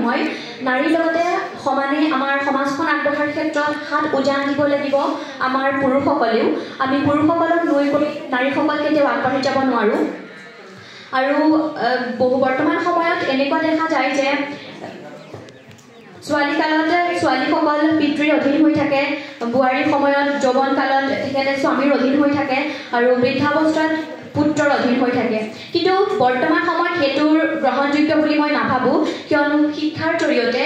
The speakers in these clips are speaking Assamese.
নহয় নাৰীৰ লগতে সমানে আমাৰ সমাজখন আগবঢ়াৰ ক্ষেত্ৰত হাত উজান দিব লাগিব আমাৰ পুৰুষসকলেও আমি পুৰুষসকলক লৈ গৈ নাৰীসকল কেতিয়াও আগবাঢ়ি যাব নোৱাৰোঁ আৰু বৰ্তমান সময়ত এনেকুৱা দেখা যায় যে ছোৱালীসকল পিতৃৰ অধীন হৈ থাকে বোৱাৰীৰ সময়ত যৌৱন কালত তেখেতে স্বামীৰ অধীন হৈ থাকে আৰু বৃদ্ধাৱস্থাত পুত্ৰৰ অধীন হৈ থাকে কিন্তু বৰ্তমান সময়ত সেইটোৰ গ্ৰহণযোগ্য বুলি মই নাভাবোঁ কিয়নো শিক্ষাৰ জৰিয়তে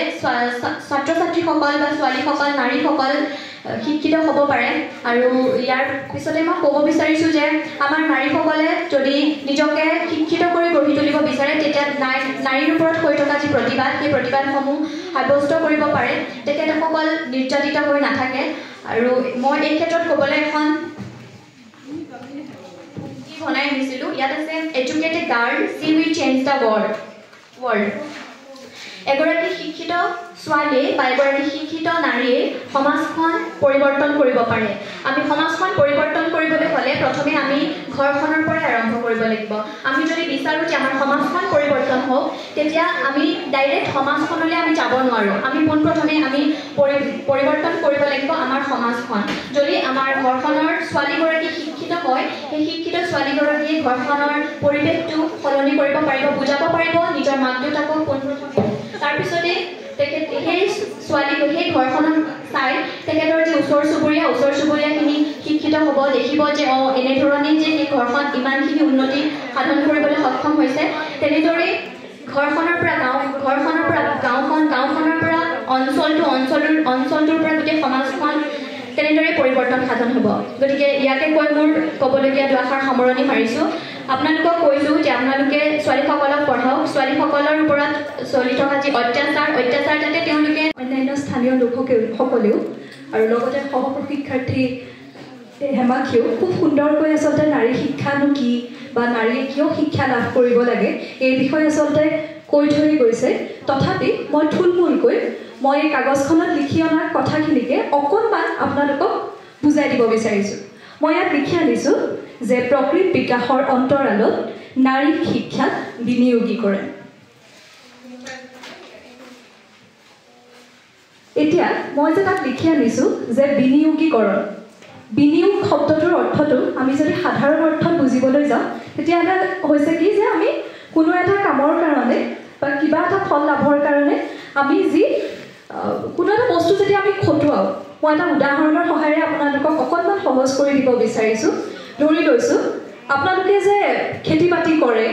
ছাত্ৰ ছাত্ৰীসকল বা ছোৱালীসকল নাৰীসকল শিক্ষিত হ'ব পাৰে আৰু ইয়াৰ পিছতে মই ক'ব বিচাৰিছোঁ যে আমাৰ নাৰীসকলে যদি নিজকে শিক্ষিত কৰি গঢ়ি তুলিব বিচাৰে তেতিয়া নাৰীৰ ওপৰত হৈ থকা যি প্ৰতিবাদ সেই প্ৰতিবাদসমূহ সাব্যস্ত কৰিব পাৰে তেখেতসকল নিৰ্যাতিত হৈ নাথাকে আৰু মই এই ক্ষেত্ৰত ক'বলৈ এখন বনাই আনিছিলোঁ ইয়াত আছে educated girl C will change the world এগৰাকী শিক্ষিত ছোৱালীয়ে বা এগৰাকী শিক্ষিত নাৰীয়ে সমাজখন পৰিৱৰ্তন কৰিব পাৰে আমি সমাজখন পৰিৱৰ্তন কৰিবলৈ হ'লে প্ৰথমে আমি ঘৰখনৰ পৰাই আৰম্ভ কৰিব লাগিব আমি যদি বিচাৰোঁ যে আমাৰ সমাজখন পৰিৱৰ্তন হওক তেতিয়া আমি ডাইৰেক্ট সমাজখনলৈ আমি যাব নোৱাৰোঁ আমি পোনপ্ৰথমে আমি পৰিৱৰ্তন কৰিব লাগিব আমাৰ সমাজখন যদি আমাৰ ঘৰখনৰ ছোৱালীগৰাকী শিক্ষিত হয় সেই শিক্ষিত ছোৱালীগৰাকীয়ে ঘৰখনৰ পৰিৱেশটো সলনি কৰিব পাৰিব বুজাব পাৰিব নিজৰ মাক দেউতাকক পোনপ্ৰথমে তাৰপিছতে তেখেত সেই ছোৱালী সেই ঘৰখনত চাই তেখেতৰ যি ওচৰ চুবুৰীয়াখিনি শিক্ষিত হ'ব দেখিব যে এনেধৰণেই যে সেই ঘৰখন ইমানখিনি উন্নতি সাধন কৰিবলৈ সক্ষম হৈছে তেনেদৰে ঘৰখনৰ পৰা গাঁওখনৰ পৰা অঞ্চলটোৰ পৰা গোটেই সমাজখন তেনেদৰে পৰিৱৰ্তন সাধন হ'ব গতিকে ইয়াকে কৈ মোৰ ক'বলগীয়া দুআষাৰ সামৰণি মাৰিছোঁ আপোনালোকক কৈছোঁ যে আপোনালোকে ছোৱালীসকলক পঢ়াওক ছোৱালীসকলৰ ওপৰত চলি থকা যি অত্যাচাৰ যাতে তেওঁলোকে অন্যান্য স্থানীয় লোকসকলেও আৰু লগতে সহপ্ৰশিক্ষাৰ্থী হেমাক্ষীয়েও খুব সুন্দৰকৈ আচলতে নাৰী শিক্ষানো কি বা নাৰীয়ে কিয় শিক্ষা লাভ কৰিব লাগে এই বিষয়ে আচলতে কৈ থৈ গৈছে তথাপি মই থুলমূলকৈ মই এই কাগজখনত লিখি অনা কথাখিনিকে অকণমান আপোনালোকক বুজাই দিব বিচাৰিছোঁ মই ইয়াত লিখি আনিছোঁ যে প্ৰকৃত বিকাশৰ অন্তৰালত নাৰীক শিক্ষাত বিনিয়োগী কৰে এতিয়া মই যে তাত লিখি আনিছোঁ যে বিনিয়োগীকৰণ বিনিয়োগ শব্দটোৰ অৰ্থটো আমি যদি সাধাৰণ অৰ্থত বুজিবলৈ যাওঁ তেতিয়াহ'লে হৈছে কি যে আমি কোনো এটা কামৰ কাৰণে বা কিবা এটা ফল লাভৰ কাৰণে আমি যি কোনো এটা বস্তু যেতিয়া আমি খটুৱাওঁ মই এটা উদাহৰণৰ সহায়েৰে আপোনালোকক অকণমান সহজ কৰি দিব বিচাৰিছোঁ ধৰি লৈছোঁ আপোনালোকে যে খেতি বাতি কৰে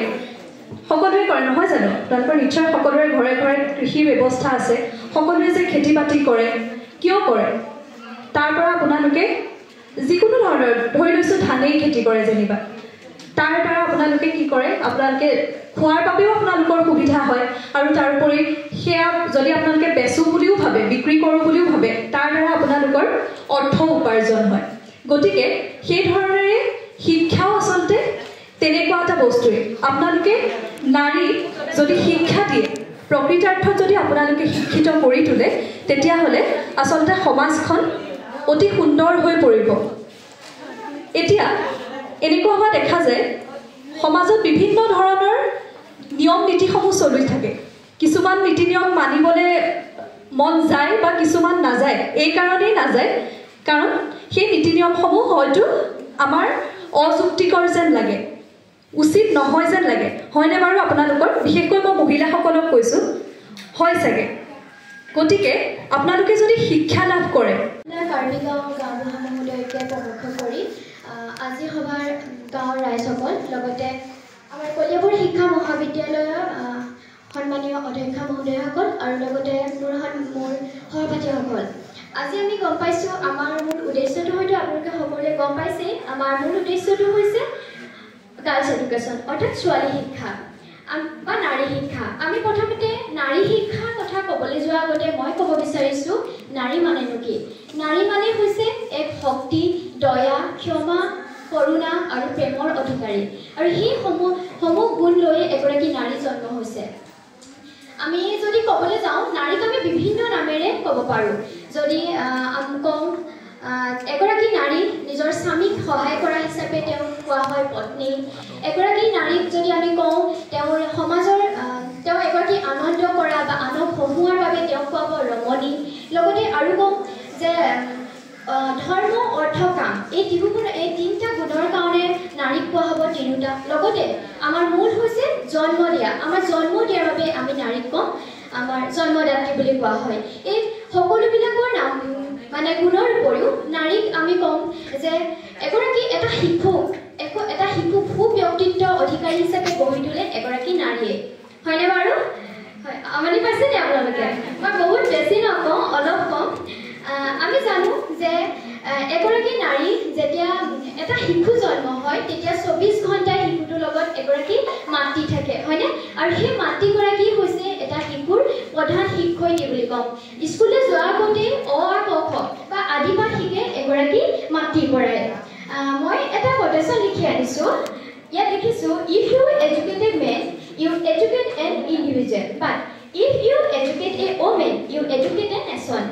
সকলোৱে কৰে নহয় জানো আপোনালোকৰ নিশ্চয় সকলোৰে ঘৰে ঘৰে কৃষিৰ ব্যৱস্থা আছে সকলোৱে যে খেতি বাতি কৰে কিয় কৰে তাৰ পৰা আপোনালোকে যিকোনো ধৰণৰ ধৰি লৈছোঁ ধানেই খেতি কৰে যেনিবা তাৰ দ্বাৰা আপোনালোকে কি কৰে আপোনালোকে খোৱাৰ বাবেও আপোনালোকৰ সুবিধা হয় আৰু তাৰোপৰি সেয়া যদি আপোনালোকে বেচোঁ বুলিও ভাবে বিক্ৰী কৰোঁ বুলিও ভাবে তাৰ দ্বাৰা আপোনালোকৰ অৰ্থ উপাৰ্জন হয় গতিকে সেই ধৰণেৰে শিক্ষাও আচলতে তেনেকুৱা এটা বস্তুৱে আপোনালোকে নাৰী যদি শিক্ষা দিয়ে প্ৰকৃতাৰ্থত যদি আপোনালোকে শিক্ষিত কৰি তোলে তেতিয়াহ'লে আচলতে সমাজখন অতি সুন্দৰ হৈ পৰিব এতিয়া এনেকুৱা হোৱা দেখা যায় সমাজত বিভিন্ন ধৰণৰ নিয়ম নীতিসমূহ চলি থাকে কিছুমান নীতি নিয়ম মানিবলৈ মন যায় বা কিছুমান নাযায় এই কাৰণেই নাযায় কাৰণ সেই নীতি নিয়মসমূহ হয়তো আমাৰ অযুক্তিকৰ যেন লাগে উচিত নহয় যেন লাগে হয়নে বাৰু আপোনালোকৰ বিশেষকৈ মই মহিলাসকলক কৈছোঁ হয় চাগে গতিকে আপোনালোকে যদি শিক্ষা লাভ কৰে কাৰ্বিগাঁও গাঁওবুঢ়া মহোদয়কে প্ৰমুখ কৰি আজি সভাৰ গাঁৱৰ ৰাইজসকল লগতে আমাৰ কলিয়াবৰ শিক্ষা মহাবিদ্যালয়ৰ সন্মানীয় অধ্যক্ষ মহোদয়সকল আৰু লগতে মোৰ সহপাঠীসকল আজি আমি গম পাইছোঁ আমাৰ মূল উদ্দেশ্যটো হয়তো আপোনালোকে সকলোৱে গম পাইছেই আমাৰ মূল উদ্দেশ্যটো হৈছে গাৰ্লছ এডুকেশ্যন অৰ্থাৎ ছোৱালী শিক্ষা বা নাৰী শিক্ষা আমি প্ৰথমতে নাৰী শিক্ষাৰ কথা ক'বলৈ যোৱাৰ আগতে মই ক'ব বিচাৰিছোঁ নাৰী মানেনো কি নাৰী মানে হৈছে এক শক্তি দয়া ক্ষমা কৰুণা আৰু প্ৰেমৰ অধিকাৰী আৰু সেই সমূহ গুণ লৈ এগৰাকী নাৰী জন্ম হৈছে আমি যদি ক'বলৈ যাওঁ নাৰীক আমি বিভিন্ন নামেৰে ক'ব পাৰোঁ যদি কওঁ এগৰাকী নাৰী নিজৰ স্বামীক সহায় কৰা হিচাপে তেওঁক কোৱা হয় পত্নী এগৰাকী নাৰীক যদি আমি কওঁ তেওঁৰ সমাজৰ তেওঁ এগৰাকী আনন্দ কৰা বা আনক হহু তেওঁক খুৱাব ৰমণী লগতে আৰু ক'ম যে ধৰ্ম অৰ্থ কাম এই তিনিটা গুণৰ কাৰণে নাৰীক কোৱা হ'ব তিনিটা লগতে আমাৰ মূল হৈছে জন্ম দিয়া আমাৰ জন্ম দিয়াৰ বাবে আমি নাৰীক ক'ম আমাৰ জন্মদাত্ৰী বুলি কোৱা হয় এই সকলোবিলাকৰ নাম মানে গুণৰ উপৰিও নাৰীক আমি ক'ম যে এগৰাকী এটা শিশু সুব্যক্তিত্ব অধিকাৰী হিচাপে গঢ়ি তোলে এগৰাকী নাৰীয়ে হয়নে বাৰু হয় আমনি পাইছেনে আপোনালোকে মই বহুত বেছি নকওঁ অলপ কম আমি জানো যে এগৰাকী নাৰী যেতিয়া এটা শিশু জন্ম হয় তেতিয়া 24 ঘণ্টা শিশুটোৰ লগত এগৰাকী মাতৃ থাকে হয়নে আৰু সেই মাতৃগৰাকী হৈছে এটা শিশুৰ প্ৰধান শিক্ষয়িত্ৰী বুলি কওঁ স্কুললৈ যোৱাৰ আগতে অ আ ক খ বা আদি পাঠ শিকে এগৰাকী মাতৃৰ পৰাই মই এটা কোটেশ্যন লিখি আনিছোঁ ইয়াত লিখিছোঁ if you educated men you educate an individual but if you educate a woman you educate a nation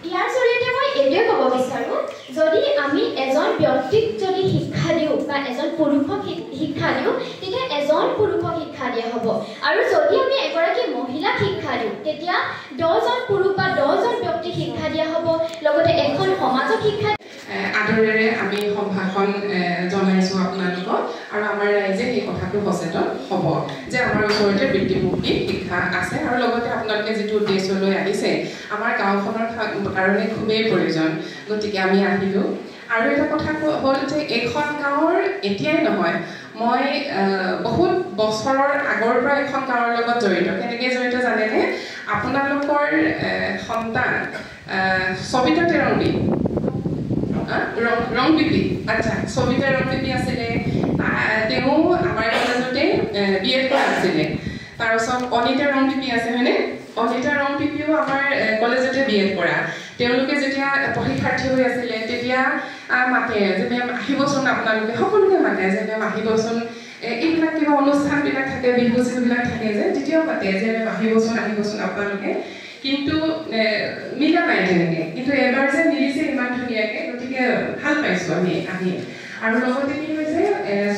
ইয়াৰ জৰিয়তে মই এইটোৱে ক'ব বিচাৰোঁ যদি আমি এজন ব্যক্তিক যদি শিক্ষা দিওঁ বা এজন পুৰুষক শিক্ষা দিওঁ তেতিয়া এজন পুৰুষক শিক্ষা দিয়া হ'ব আৰু যদি আমি এগৰাকী মহিলাক শিক্ষা দিওঁ তেতিয়া 10জন পুৰুষ বা 10জন ব্যক্তিক শিক্ষা দিয়া হ'ব লগতে এখন সমাজক শিক্ষা আদৰেৰে আমি সম্ভাষণ জনাইছোঁ আপোনালোকক আৰু আমাৰ ৰাইজে এই কথাটো সচেতন হ'ব যে আমাৰ ওচৰতে বৃত্তিমুখী শিক্ষা আছে আৰু লগতে আপোনালোকে যিটো উদ্দেশ্য লৈ আহিছে আমাৰ গাঁওখনৰ কাৰণে খুবেই প্ৰয়োজন গতিকে আমি আহিলোঁ আৰু এটা কথা হ'ল যে এইখন গাঁৱৰ এতিয়াই নহয় মই বহুত বছৰৰ আগৰ পৰা এখন গাঁৱৰ লগত জড়িত কেনেকৈ জড়িত জানেনে আপোনালোকৰ সন্তান সবিতা তেৰংবী ৰং পিপি আচ্ছা সবিতা ৰং পিপি আছিলে তেওঁ আমাৰ কলেজতে BEd কৰা আছিলে তাৰপিছত অনিতা ৰং পিপি আছে হয়নে অনিতা ৰং পিপিও আমাৰ কলেজতে BEd কৰা তেওঁলোকে যেতিয়া পৰীক্ষাৰ্থী হৈ আছিলে তেতিয়া মাতে যে মেম আহিবচোন আপোনালোকে সকলোকে মাতে যে মেম আহিবচোন এইবিলাক কিবা অনুষ্ঠানবিলাক থাকে বিহু চিহুবিলাক থাকে যে তেতিয়াও মাতে যে মেম আহিবচোন আপোনালোকে কিন্তু মিলা নাই তেনেকৈ কিন্তু এবাৰ যে মিলিছে ইমান ধুনীয়াকৈ গতিকে ভাল পাইছোঁ আমি আহি আৰু লগতে কি হৈছে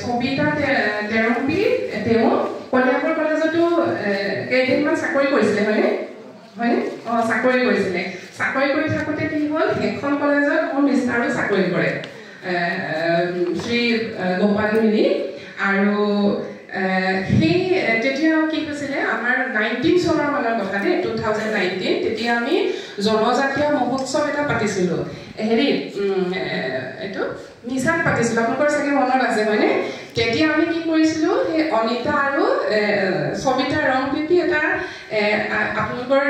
সবিতা তেৰংবী তেওঁ কলিয়াবৰ কলেজতো কেইদিনমান চাকৰি কৰিছিলে হয়নে অঁ চাকৰি কৰিছিলে চাকৰি কৰি থাকোঁতে কি হ'ল সেইখন কলেজত মোৰ মিষ্টাৰো চাকৰি কৰে শ্ৰী গোপাল মিলি আৰু সেই তেতিয়া কি হৈছিলে আমাৰ 19 চনৰ মানৰ কথা দেই 2019 তেতিয়া আমি জনজাতীয় মহোৎসৱ এটা পাতিছিলোঁ হেৰি এইটো নিচাত পাতিছিলোঁ আপোনালোকৰ চাগে মনত আছে হয়নে তেতিয়া আমি কি কৰিছিলোঁ সেই অনিতা আৰু সবিতা ৰং পিপি এটা আপোনালোকৰ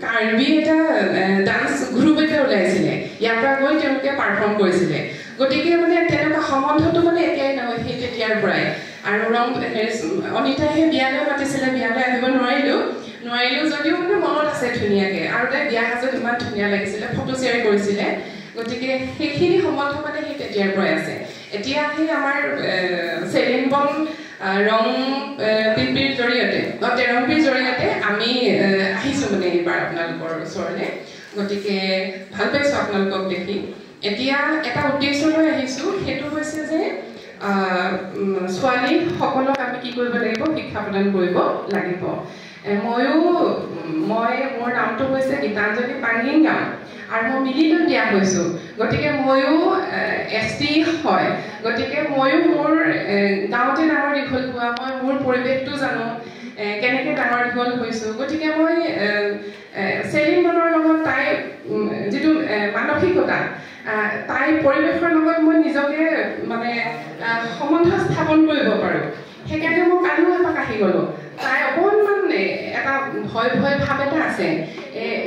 কাৰ্বি এটা ডান্স গ্ৰুপ এটা ওলাইছিলে ইয়াৰ পৰা গৈ তেওঁলোকে পাৰফৰ্ম কৰিছিলে গতিকে মানে তেনেকুৱা সম্বন্ধটো মানে এতিয়াই নহয় সেই তেতিয়াৰ পৰাই আৰু অনিতাই সেই বিয়ালৈ মাতিছিলে বিয়ালৈ আহিব নোৱাৰিলোঁ যদিও মানে মনত আছে ধুনীয়াকৈ আৰু তাই বিয়া সাজত ইমান ধুনীয়া লাগিছিলে ফটো শ্বেয়াৰ কৰিছিলে গতিকে সেইখিনি সম্বন্ধ মানে সেই তেতিয়াৰ পৰাই আছে এতিয়া সেই আমাৰ চেলিম্বন ৰং পিপিৰ জৰিয়তে তেৰংবীৰ জৰিয়তে আমি আহিছোঁ মানে এইবাৰ আপোনালোকৰ ওচৰলৈ গতিকে ভাল পাইছোঁ আপোনালোকক দেখি এতিয়া এটা উদ্দেশ্য লৈ আহিছোঁ সেইটো হৈছে যে ছোৱালীসকলক আমি কি কৰিব লাগিব শিক্ষা প্ৰদান কৰিব লাগিব মোৰ নামটো হৈছে গীতাঞ্জলি পানীগাঁও আৰু মই মিলিলৈ দিয়া হৈছোঁ গতিকে ময়ো ST হয় গতিকে ময়ো মোৰ গাঁৱতে ডাঙৰ দীঘল হোৱা মই মোৰ পৰিৱেশটো জানো কেনেকৈ ডাঙৰ দীঘল হৈছোঁ গতিকে মই চেলিম্বনৰ লগত তাই যিটো মানসিকতা তাই পৰিৱেশৰ লগত মই নিজকে মানে সম্বন্ধ স্থাপন কৰিব পাৰোঁ সেইকাৰণে মই কালিও এপাক আহি গ'লোঁ তাই অকণমান এটা ভয় ভাৱ এটা আছে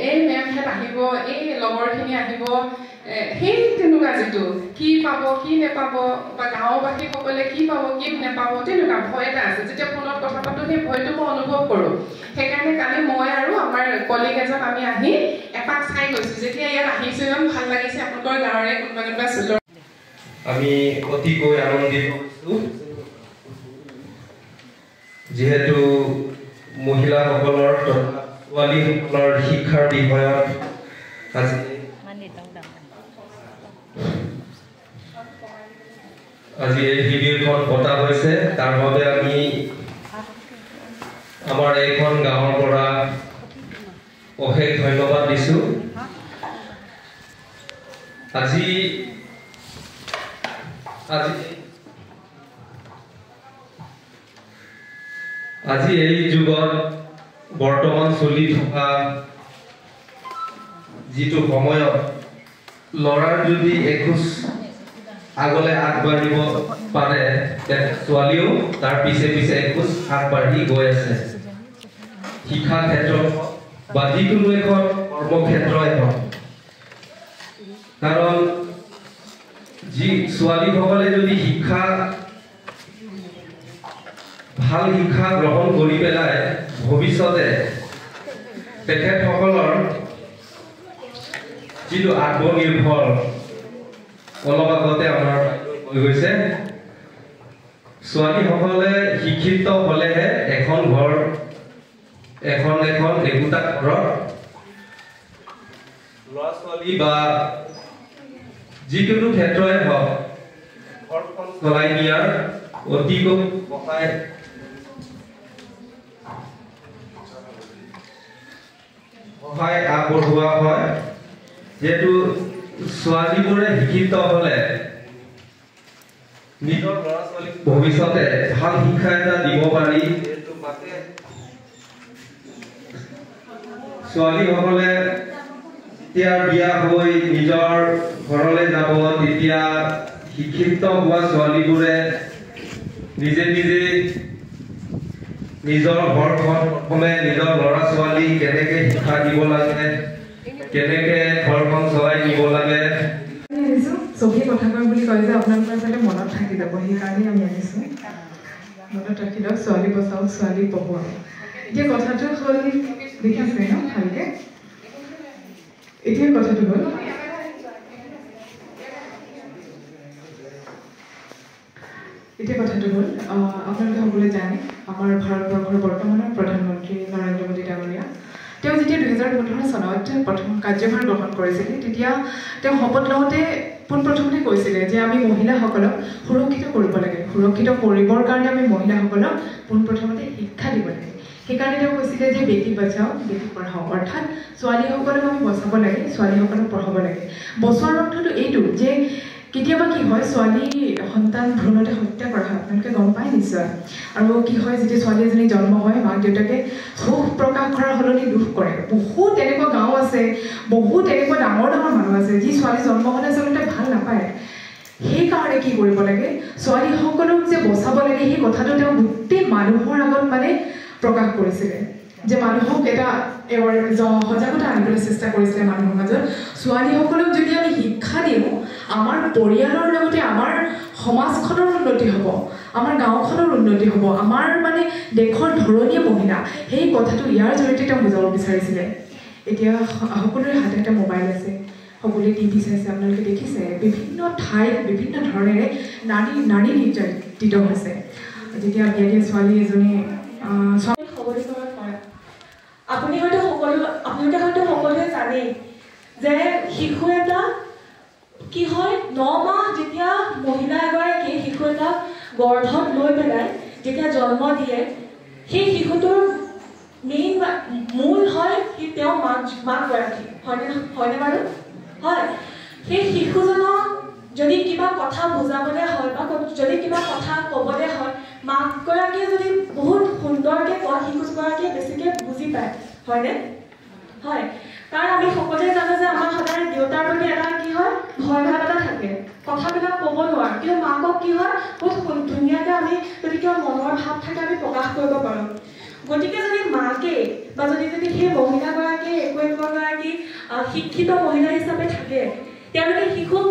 এই মেমহেঁত আহিব এই লগৰখিনি আহিব সেই তেনেকুৱা যিটো কি পাব কি নেপাব বা গাঁওবাসীসকলে কি পাব কি নেপাব তেনেকুৱা ভয় এটা আছে যেতিয়া ফোনত কথা পাতোঁ সেই ভয়টো মই অনুভৱ কৰোঁ সেইকাৰণে কালি মই আৰু আমাৰ কলিগ এজন আমি আহি এপাক চাই গৈছোঁ যেতিয়া ইয়াত আহিছোঁ ইমান ভাল লাগিছে আপোনালোকৰ গাঁৱৰে কোনোবা চুলৰ আমি অতিকৈ আনন্দিত হৈছোঁ যিহেতু মহিলাসকলৰ তথা ছোৱালীসকলৰ শিক্ষাৰ বিষয়ত আজি এই শিবিৰখন পতা হৈছে তাৰ বাবে আমি আমাৰ এইখন গাঁৱৰ পৰা অশেষ ধন্যবাদ দিছোঁ। আজি এই যুগত বৰ্তমান চলি থকা যিটো সময়ত ল'ৰাৰ যদি এখোজ আগলৈ আগবাঢ়িব পাৰে, ছোৱালীও তাৰ পিছে পিছে এখোজ আগবাঢ়ি গৈ আছে। শিক্ষা ক্ষেত্ৰত বা যিকোনো এখন কৰ্মক্ষেত্ৰই হওক, কাৰণ ছোৱালীসকলে যদি ভাল শিক্ষা গ্ৰহণ কৰি পেলাই ভৱিষ্যতে তেখেতসকলৰ যিটো আত্মনিৰ্ভৰ, অলপ আগতে আমাৰ হৈ গৈছে, ছোৱালীসকলে শিক্ষিত হ'লেহে এখন একোটা ঘৰত ল'ৰা ছোৱালী বা যিকোনো ক্ষেত্ৰই হওক ঘৰখন চলাই নিয়াৰ অতিকৈ সহায় আগবঢ়োৱা হয়। যিহেতু ছোৱালীবোৰে শিক্ষিত হ'লে নিজৰ ল'ৰা ছোৱালীক ভৱিষ্যতে ভাল শিক্ষা এটা দিব পাৰি। ছোৱালীসকলে যেতিয়া বিয়া হৈ নিজৰ ঘৰলৈ যাব, তেতিয়া শিক্ষিত হোৱা ছোৱালীবোৰে নিজে নিজৰ ঘৰখন প্ৰথমে নিজৰ ল'ৰা ছোৱালী কেনেকে শিক্ষা দিব লাগে, কেনেকে ঘৰখন চলাই নিব লাগে। চবেই কথা কয় বুলি কয় যে আপোনালোকৰ যাতে মনত থাকি যাব, সেইকাৰণেই আমি আহিছোঁ। মনত ৰাখি লওক, ছোৱালী বচাওক, ছোৱালী পঢ়ুৱাওক। এতিয়া কথাটো হ'ল, দেখিছে ন ভালকে? এতিয়া কথাটো হ'ল আপোনালোকে সকলোৱে জানে আমাৰ ভাৰতবৰ্ষৰ বৰ্তমানৰ প্ৰধানমন্ত্ৰী নৰেন্দ্ৰ মোদী ডাঙৰীয়া, তেওঁ যেতিয়া 2015 চনত প্ৰথম কাৰ্যভাৰ গ্ৰহণ কৰিছিলে, তেতিয়া তেওঁ শপত লওঁতে পোনপ্ৰথমতে কৈছিলে যে আমি মহিলাসকলক সুৰক্ষিত কৰিব লাগে। সুৰক্ষিত কৰিবৰ কাৰণে আমি মহিলাসকলক পোনপ্ৰথমতে শিক্ষা দিব লাগে। সেইকাৰণে তেওঁ কৈছিলে যে বেটী বচাও বেটী পঢ়াও, অৰ্থাৎ ছোৱালীসকলক আমি বচাব লাগে, ছোৱালীসকলক পঢ়াব লাগে। বচোৱাৰ অৰ্থটো এইটো যে কেতিয়াবা কি হয়, ছোৱালী সন্তান ভ্ৰূণতে হত্যা কৰা হয়, আপোনালোকে গম পায় নিশ্চয়। আৰু কি হয়, যেতিয়া ছোৱালী এজনী জন্ম হয়, মাক দেউতাকে সুখ প্ৰকাশ কৰাৰ সলনি দুখ কৰে। বহুত এনেকুৱা গাঁও আছে, বহুত এনেকুৱা ডাঙৰ ডাঙৰ মানুহ আছে যি ছোৱালী জন্ম হ'লে আচলতে ভাল নাপায়। সেইকাৰণে কি কৰিব লাগে, ছোৱালীসকলক যে বচাব লাগে, সেই কথাটো তেওঁ গোটেই মানুহৰ আগত প্ৰকাশ কৰিছিলে, যে মানুহক এটা সজাগতা আনিবলৈ চেষ্টা কৰিছিলে মানুহৰ মাজত। ছোৱালীসকলক যদি আমি শিক্ষা দিওঁ, আমাৰ পৰিয়ালৰ লগতে আমাৰ সমাজখনৰ উন্নতি হ'ব, আমাৰ গাঁওখনৰ উন্নতি হ'ব, আমাৰ দেশৰ ধৰণীয় মহিলা, সেই কথাটো ইয়াৰ জৰিয়তে তেওঁ বুজাব বিচাৰিছিলে। এতিয়া সকলোৰে হাতে হাতে মোবাইল আছে, সকলোৱে টিভি চাইছে, আপোনালোকে দেখিছে বিভিন্ন ঠাইত বিভিন্ন ধৰণেৰে নাৰী নিৰ্যাতিত হৈছে। যেতিয়া বিয়া দিয়া ছোৱালী এজনী সবলীকৰণ কৰা, আপোনালোকে হয়তো সকলোৱে জানেই যে শিশু এটা কি হয়, 9 মাহ যেতিয়া মহিলা এগৰাকী শিশু এটা গৰ্ভত লৈ পেলাই যেতিয়া জন্ম দিয়ে, সেই শিশুটোৰ মূল হয় তেওঁ মাকগৰাকী, হয়নে বাৰু? হয়। সেই শিশুজনক যদি কিবা কথা বুজাবলৈ হয় বা যদি কিবা কথা ক'বলৈ হয়, মাকগৰাকীয়ে যদি বহুত সুন্দৰকৈ কয়, শিশুগৰাকীয়ে বেছিকৈ বুজি পায়, হয়নে? হয়। কাৰণ আমি সকলোৱে জানো যে আমাৰ সদায় দেউতাৰ প্ৰতি এটা কি হয়, ভয় ভাৱ এটা থাকে, কথাবিলাক ক'ব নোৱাৰোঁ। কিন্তু মাকক কি হয়, বহুত ধুনীয়াকৈ আমি যদি কিবা মনৰ ভাৱ থাকে আমি প্ৰকাশ কৰিব পাৰোঁ। গতিকে যদি মাকে বা যদি সেই মহিলাগৰাকীয়ে একোগৰাকী শিক্ষিত মহিলা হিচাপে থাকে, তেওঁলোকে শিশুক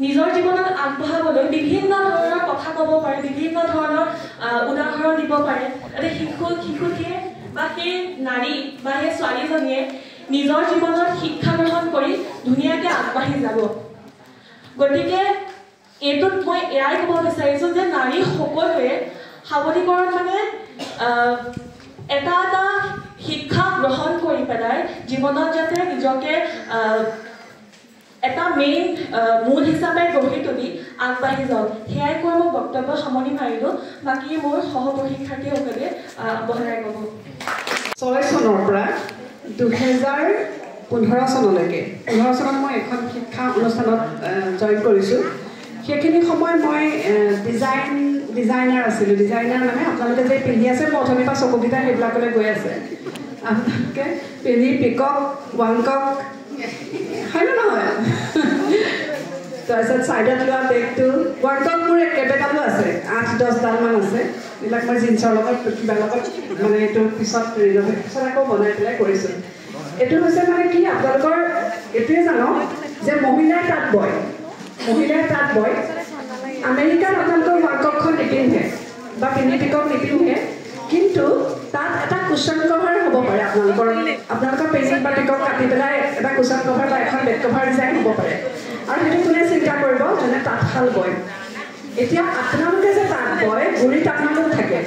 নিজৰ জীৱনত আগবঢ়াবলৈ বিভিন্ন ধৰণৰ কথা ক'ব পাৰে, বিভিন্ন ধৰণৰ উদাহৰণ দিব পাৰে, যাতে শিশুটিয়ে বা সেই নাৰী বা সেই ছোৱালীজনীয়ে নিজৰ জীৱনত শিক্ষা গ্ৰহণ কৰি ধুনীয়াকৈ আগবাঢ়ি যাব। গতিকে এইটোত মই এয়াই ক'ব বিচাৰিছোঁ যে নাৰী সকলোৱে সবলীকৰণ এটা শিক্ষা গ্ৰহণ কৰি পেলাই জীৱনত যাতে নিজকে এটা মূল হিচাপে গঢ়ি তুলি আগবাঢ়ি যাওক, সেয়াই কৈ মই বক্তব্য সামৰণি মাৰিলোঁ। বাকী মোৰ সহপ্ৰশিক্ষাৰ্থীসকলে বহলাই ক'ব। 6 চনৰ পৰা 2015 চনলৈকে 15 চনত মই এখন শিক্ষা অনুষ্ঠানত জইন কৰিছোঁ সেইখিনি সময় মই ডিজাইনাৰ আছিলোঁ ডিজাইনাৰ মানে আপোনালোকে যে পিন্ধি আছে মই অথনিৰ পৰা চকুকেইটা সেইবিলাকলৈ গৈ আছে আপোনালোকে পিন্ধি পিকক ৱাংকক হয়নে নহয় তাৰপিছত ছাইডত লোৱা বেগটো ৱাংকক মোৰ কেইবাটালো আছে 8-10ডালমান আছে এইবিলাক মই জিন্সৰ লগত কিবা লগত মানে এইটো পিছত পিছত আকৌ বনাই পেলাই কৰিছোঁ এইটো হৈছে মানে কি আপোনালোকৰ এইটোৱে জানো যে মহিলাই তাঁত বয় আমেৰিকাত আপোনালোকৰ ৱাংককখন নিপিন্ধে বা পিন্ধি পিকক নিপিন্ধে কিন্তু তাত এটা কুশ্বন কভাৰ হ'ব পাৰে আপোনালোকৰ পেইণ্টিং বা পিকক কাটি পেলাই এটা কুশ্বন কভাৰ বা এখন বেড কভাৰ ডিজাইন হ'ব পাৰে আৰু সেইটো কোনে চিন্তা কৰিব যোনে তাঁতশাল বয় এতিয়া আপোনালোকে যে তাঁত বয় গুৰিত আপোনালোক থাকে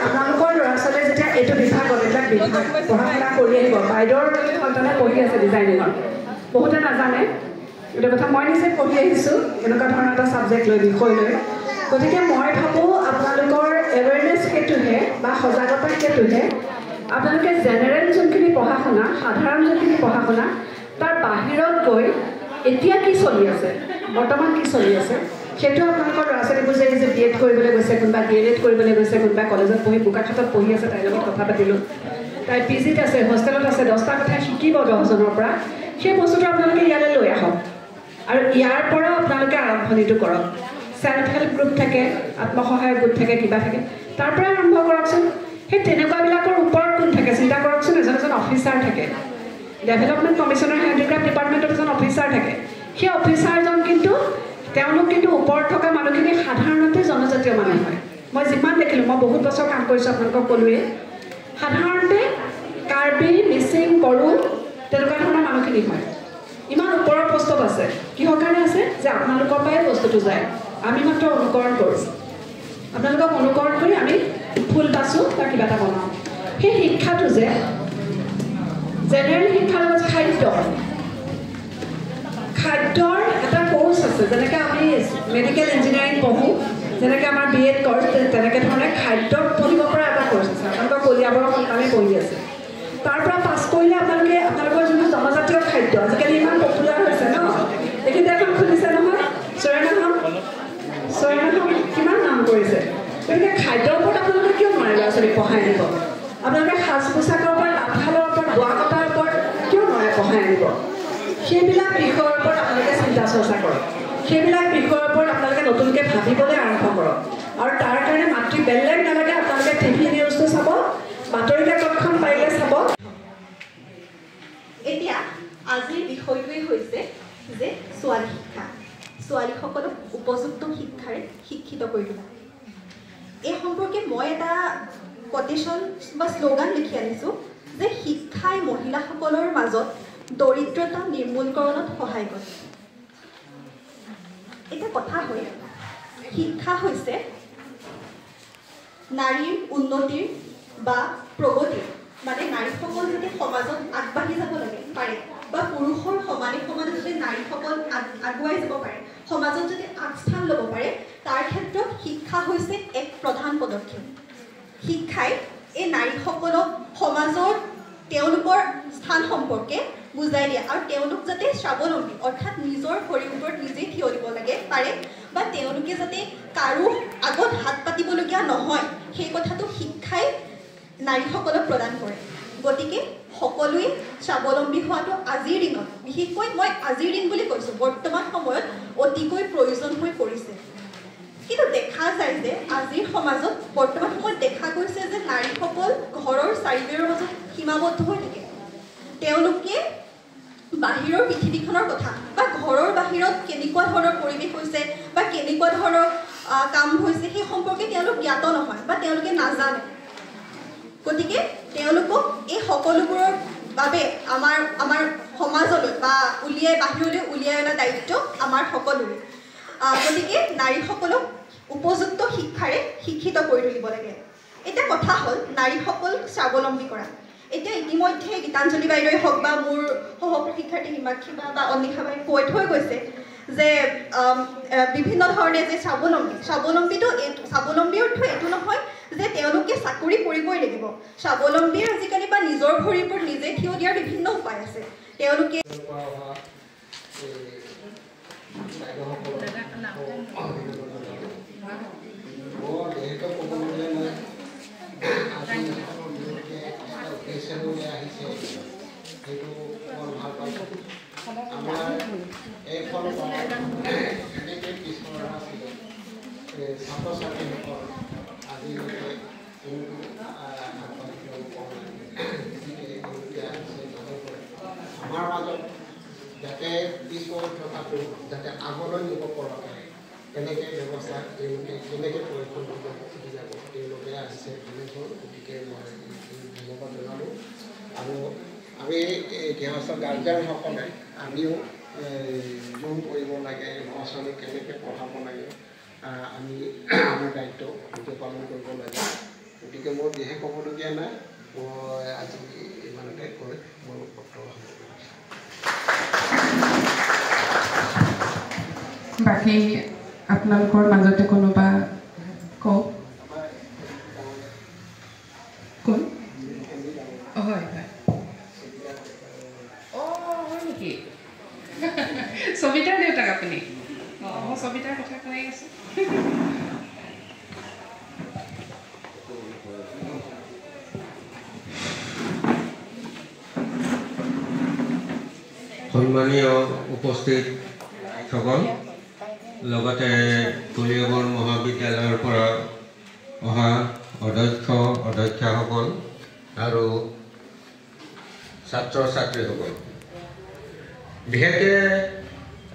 আপোনালোকৰ ল'ৰা ছোৱালীয়ে যেতিয়া এইটো বিভাগত এইবিলাক পঢ়া শুনা কৰি আহিব বাইদেউৰ সন্তানে পঢ়ি আছে ডিজাইনিঙত বহুতে নাজানে এইটো কথা মই নিজে পঢ়ি আহিছোঁ এনেকুৱা ধৰণৰ এটা ছাবজেক্ট লৈ বিষয় লৈ গতিকে মই ভাবোঁ আপোনালোকৰ এৱেৰনেছ সেইটোহে বা সজাগতা সেইটোহে আপোনালোকে জেনেৰেল যোনখিনি পঢ়া শুনা সাধাৰণ যোনখিনি পঢ়া শুনা তাৰ বাহিৰত গৈ এতিয়া কি চলি আছে বৰ্তমান কি চলি আছে সেইটো আপোনালোকৰ ল'ৰা ছোৱালীবোৰ যে BEd কৰিবলৈ গৈছে কোনোবা DLEd কৰিবলৈ গৈছে কোনোবা কলেজত পঢ়ি বোকাখাটত পঢ়ি আছে তাইৰ লগত কথা পাতিলোঁ তাই PGত আছে হোষ্টেলত আছে 10টা কথা শিকিব 10জনৰ পৰা সেই বস্তুটো আপোনালোকে ইয়ালৈ লৈ আহক আৰু ইয়াৰ পৰা আপোনালোকে আৰম্ভণিটো কৰক সেল্ফ হেল্প গ্ৰুপ থাকে আত্মসহায়ক গোট থাকে কিবা থাকে তাৰ পৰা আৰম্ভ কৰকচোন সেই তেনেকুৱাবিলাকৰ ওপৰত কোন থাকে চিন্তা কৰকচোন এজন অফিচাৰ থাকে ডেভেলপমেণ্ট কমিশ্যনৰ হেণ্ডিক্ৰাফ্ট ডিপাৰ্টমেণ্টত এজন অফিচাৰ থাকে সেই অফিচাৰজন কিন্তু তেওঁলোক কিন্তু ওপৰত থকা মানুহখিনি সাধাৰণতে জনজাতীয় মানুহ হয় মই যিমান দেখিলোঁ মই বহুত বছৰ কাম কৰিছোঁ আপোনালোকক ক'লোৱে সাধাৰণতে কাৰ্বি মিচিং বড়ো তেনেকুৱা ধৰণৰ মানুহখিনি হয় ইমান ওপৰৰ পোষ্টত আছে কিহৰ কাৰণে আছে যে আপোনালোকৰ পৰাই বস্তুটো যায় আমি মাত্ৰ অনুকৰণ কৰোঁ আপোনালোকক অনুকৰণ কৰি আমি ফুল বাচোঁ বা কিবা এটা বনাওঁ সেই শিক্ষাটো যে জেনেৰেল শিক্ষাৰ লগত খাদ্যৰ এটা কোৰ্চ আছে যেনেকৈ আমি মেডিকেল ইঞ্জিনিয়াৰিং পঢ়োঁ যেনেকৈ আমাৰ BEd কৰ্চ তেনেকৈ ধৰণে খাদ্যত পঢ়িব পৰা এটা কোৰ্চ আছে আপোনালোকৰ কলিয়াবৰৰ সন্তানে পঢ়ি আছে তাৰ পৰা পাছ কৰিলে আপোনালোকৰ যোনটো জনজাতীয় খাদ্য আজিকালি ইমান পপুলাৰ হৈছে ন এইখিনিতে এখন খুলিছে নহয় চয়নাহাম কিমান নাম কৰিছে গতিকে খাদ্যৰ ওপৰত আপোনালোকে কিয় নোৱাৰে ল'ৰা ছোৱালীক পঢ়াই আনিব আপোনালোকে সাজ পোছাকৰ ওপৰত তাঁতশালৰ ওপৰত বোৱা কটাৰ ওপৰত কিয় নোৱাৰে পঢ়াই আনিব সেইবিলাক বিষয়ৰ ওপৰত আপোনালোকে চিন্তা চৰ্চা কৰক সেইবিলাক বিষয়ৰ ওপৰত আপোনালোকে নতুনকৈ ভাবিবলৈ আৰম্ভ কৰক আৰু তাৰ কাৰণে মাতৃ বেলেগ নালাগে আপোনালোকে TV নিউজটো চাব বাতৰি কাকতখন পাৰিলে চাব এতিয়া আজিৰ বিষয়টোৱেই হৈছে যে ছোৱালী শিক্ষা ছোৱালীসকলক উপযুক্ত শিক্ষাৰে শিক্ষিত কৰি তোলা এই সম্পৰ্কে মই এটা কোটেশ্যন বা শ্লোগান লিখি আনিছোঁ যে শিক্ষাই মহিলাসকলৰ মাজত দৰিদ্ৰতা নিৰ্মূলকৰণত সহায় কৰে এটা কথা হ'ল শিক্ষা হৈছে নাৰীৰ উন্নতিৰ বা প্ৰগতিৰ মানে নাৰীসকল যাতে সমাজত আগবাঢ়ি যাব লাগে পাৰে বা পুৰুষৰ সমানে যাতে নাৰীসকল আগুৱাই যাব পাৰে সমাজত যাতে আগস্থান ল'ব পাৰে তাৰ ক্ষেত্ৰত শিক্ষা হৈছে এক প্ৰধান পদক্ষেপ শিক্ষাই এই নাৰীসকলক সমাজৰ তেওঁলোকৰ স্থান সম্পৰ্কে বুজাই দিয়ে আৰু তেওঁলোক যাতে স্বাৱলম্বী অৰ্থাৎ নিজৰ ভৰিৰ ওপৰত নিজে থিয় দিব লাগে পাৰে বা তেওঁলোকে যাতে কাৰো আগত হাত পাতিবলগীয়া নহয় সেই কথাটো শিক্ষাই নাৰীসকলক প্ৰদান কৰে গতিকে সকলোৱে স্বাৱলম্বী হোৱাটো আজিৰ দিনত বিশেষকৈ মই আজিৰ দিন বুলি কৈছোঁ বৰ্তমান সময়ত অতিকৈ প্ৰয়োজন হৈ পৰিছে কিন্তু দেখা যায় যে আজিৰ সমাজত বৰ্তমান সময়ত দেখা গৈছে যে নাৰীসকল ঘৰৰ চাৰিবেৰৰ মাজত সীমাবদ্ধ হৈ থাকে তেওঁলোকে বাহিৰৰ পৃথিৱীখনৰ কথা বা ঘৰৰ বাহিৰত কেনেকুৱা ধৰণৰ পৰিৱেশ হৈছে বা কেনেকুৱা ধৰণৰ কাম হৈছে সেই সম্পৰ্কে তেওঁলোক জ্ঞাত নহয় বা তেওঁলোকে নাজানে গতিকে তেওঁলোকক এই সকলোবোৰৰ বাবে আমাৰ সমাজলৈ বা বাহিৰলৈ উলিয়াই অনা দায়িত্ব আমাৰ সকলোৰে গতিকে নাৰীসকলক উপযুক্ত শিক্ষাৰে শিক্ষিত কৰি তুলিব লাগে এতিয়া কথা হ'ল নাৰীসকল স্বাৱলম্বী কৰা এতিয়া ইতিমধ্যে গীতাঞ্জলি বাইদেৱে হওক বা মোৰ সহপ্ৰশিক্ষাৰ্থী হিমাক্ষী বা অনিশা বাই কৈ থৈ গৈছে যে বিভিন্ন ধৰণে যে স্বাৱলম্বীটো স্বাৱলম্বীৰ অৰ্থ এইটো নহয় যে তেওঁলোকে চাকৰি কৰিবই লাগিব। স্বাৱলম্বীৰ আজিকালি বা নিজৰ ভৰিৰ ওপৰত নিজে থিয় দিয়াৰ বিভিন্ন উপায় আছে। তেওঁলোকে আমাৰ মাজত যাতে পিছপৰি থকাটো যাতে আগলৈ নিব পৰাকৈ কেনেকৈ ব্যৱস্থা তেওঁলোকে কেনেকৈ পৰীক্ষণ কৰিব শিকি যাব তেওঁলোকে আহিছে তেনেকৈ। গতিকে মই ধন্যবাদ জনালোঁ। আৰু আমি গৃহস্থ গাৰ্জেনসকলে আমিও জোৰ কৰিব লাগে, ল'ৰা ছোৱালীক কেনেকৈ পঢ়াব লাগে, আমি আমাৰ দায়িত্ব নিজে পালন কৰিব লাগে। গতিকে মোৰ বিশেষ ক'বলগীয়া নাই। মই আজি ইমানতে কৈ মোৰ বক্তব্য বাকী আপোনালোকৰ মাজতে কোনোবা কওক। কোন? হয় হয়। হয় নেকি? সবিতাৰ দেউতাক আপুনি? মই সবিতাৰ কথা কৈ আছোঁ। সন্মানীয় উপস্থিত সকল, লগতে কলিয়াবৰ মহাবিদ্যালয়ৰ পৰা অহা অধ্যক্ষ অধ্যক্ষাসকল আৰু ছাত্ৰ ছাত্ৰীসকল, বিশেষকৈ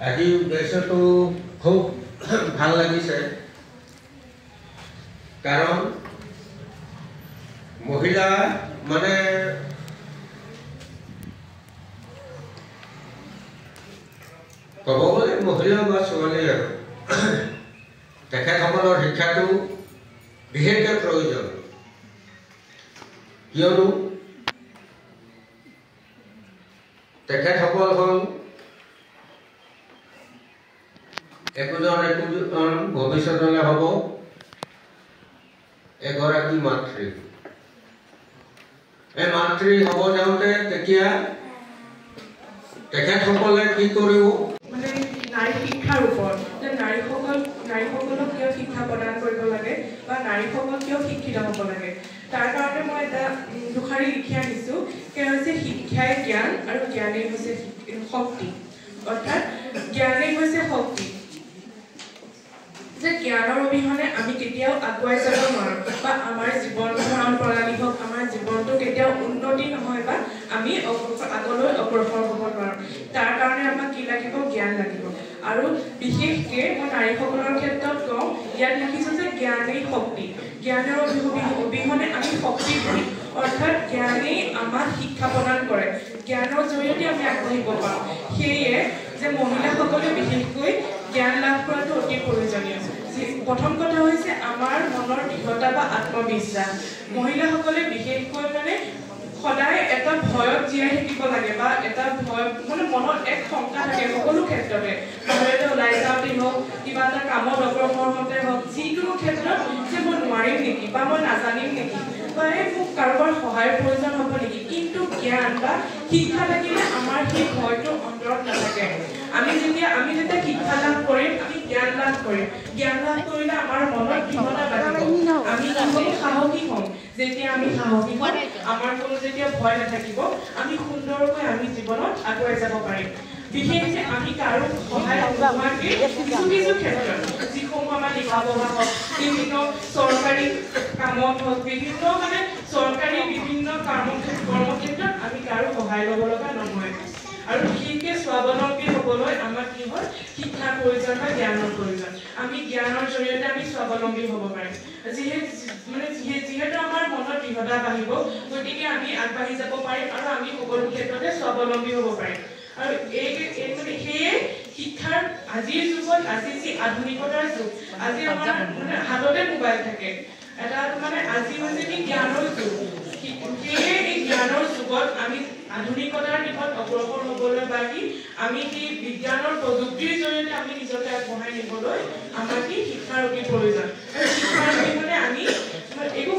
আজি উদ্দেশ্যটো খুব ভাল লাগিছে। কাৰণ মহিলা মানে ক'ব গ'লে মহিলা বা ছোৱালী আৰু তেখেতসকলৰ শিক্ষাটো বিশেষকৈ প্ৰয়োজন। কিয়নো তেখেতসকল হ'ল একোজন ভৱিষ্যতলৈ হ'ব এগৰাকী মাতৃ। এই মাতৃ হ'ব যাওঁতে তেতিয়া তেখেতসকলে কি কৰিব, মানে নাৰী শিক্ষাৰ ওপৰত যে নাৰীসকলক কিয় শিক্ষা প্ৰদান কৰিব লাগে বা নাৰীসকল কিয় শিক্ষিত হ'ব লাগে, তাৰ কাৰণে মই এটা দুষাৰি লিখি আনিছোঁ। সেয়া হৈছে শিক্ষাই জ্ঞান আৰু জ্ঞানেই হৈছে শক্তি। অৰ্থাৎ জ্ঞানেই হৈছে শক্তি। যে জ্ঞানৰ অবিহনে আমি কেতিয়াও আগুৱাই যাব নোৱাৰোঁ বা আমাৰ জীৱন ধাৰণ প্ৰণালী হওক, আমাৰ জীৱনটো কেতিয়াও উন্নতি নহয় বা আমি আগলৈ অগ্ৰসৰ হ'ব নোৱাৰোঁ। তাৰ কাৰণে আমাক কি লাগিব? জ্ঞান লাগিব। আৰু বিশেষকৈ মই নাৰীসকলৰ ক্ষেত্ৰত কওঁ, ইয়াত লিখিছোঁ যে জ্ঞানেই শক্তি। জ্ঞানৰ অবিহনে আমি শক্তিশালী। অৰ্থাৎ জ্ঞানেই আমাক শিক্ষা প্ৰদান কৰে, জ্ঞানৰ জৰিয়তে আমি আগবাঢ়িব পাৰোঁ। সেয়ে যে মহিলাসকলে বিশেষকৈ জ্ঞান লাভ কৰাটো অতি প্ৰয়োজনীয়। প্ৰথম কথা হৈছে আমাৰ মনৰ দৃঢ়তা বা আত্মবিশ্বাস। মহিলাসকলে বিশেষকৈ মানে সদায় এটা ভয়ত জীয়াই থাকিব লাগে বা এটা ভয় মানে মনত এক শংকা থাকে সকলো ক্ষেত্ৰতে। বাহিৰতে ওলাই যাওঁতেই হওক, কিবা এটা কামত অগ্ৰসৰ হওঁতে হওক, যিকোনো ক্ষেত্ৰত যে মই নোৱাৰিম নেকি বা মই নাজানিম নেকি বা মোক কাৰোবাৰ সহায়ৰ প্ৰয়োজন হ'ব নেকি। কিন্তু জ্ঞান বা শিক্ষা থাকিলে আমাৰ সেই ভয়টো অন্তৰত নাথাকে। আমি যেতিয়া শিক্ষা লাভ কৰিম, আমি জ্ঞান লাভ কৰিম। জ্ঞান লাভ কৰিলে আমাৰ মনত দৃঢ়তা বাঢ়িব। আমি সাহসী হ'ম। যেতিয়া আমি সাহসী হ'ম, আমাৰ কোনো যেতিয়া ভয় নাথাকিব, আমি সুন্দৰকৈ আমি জীৱনত আগুৱাই যাব পাৰিম। বিশেষকৈ আমি কাৰো সহায় নোহোৱাকৈ কিছু কিছু ক্ষেত্ৰত যিসমূহ আমাৰ লিখা পঢ়া হওক, বিভিন্ন চৰকাৰী কামত হওক, বিভিন্ন মানে চৰকাৰী বিভিন্ন কৰ্মক্ষেত্ৰত আমি কাৰো সহায় ল'ব লগা নহয়। আৰু বিশেষকৈ স্বাৱলম্বী হ'বলৈ আমাক কি হয়? শিক্ষাৰ প্ৰয়োজন বা জ্ঞানৰ প্ৰয়োজন। আমি জ্ঞানৰ জৰিয়তে আমি স্বাৱলম্বী হ'ব পাৰিম। যিহেতু আমাৰ মনত দৃঢ়তা বাঢ়িব, গতিকে আমি আগবাঢ়ি যাব পাৰিম আৰু আমি সকলো ক্ষেত্ৰতে স্বাৱলম্বী হ'ব পাৰিম। আৰু সেয়ে শিক্ষাৰ আজিৰ যুগত, আজি যি আধুনিকতাৰ যুগ, আজি আমাৰ মানে হাততে মোবাইল থাকে, এটা মানে আজি হৈছে কি জ্ঞানৰ যুগ। সেয়ে এই জ্ঞানৰ যুগত আমি আধুনিকতাৰ দিশত অগ্ৰসৰ হ'বলৈ বা কি আমি কি বিজ্ঞানৰ প্ৰযুক্তিৰ জৰিয়তে আমি নিজকে আগবঢ়াই নিবলৈ আমাৰ কি শিক্ষাৰ অতি প্ৰয়োজন। শিক্ষাৰ অবিহনে আমি একো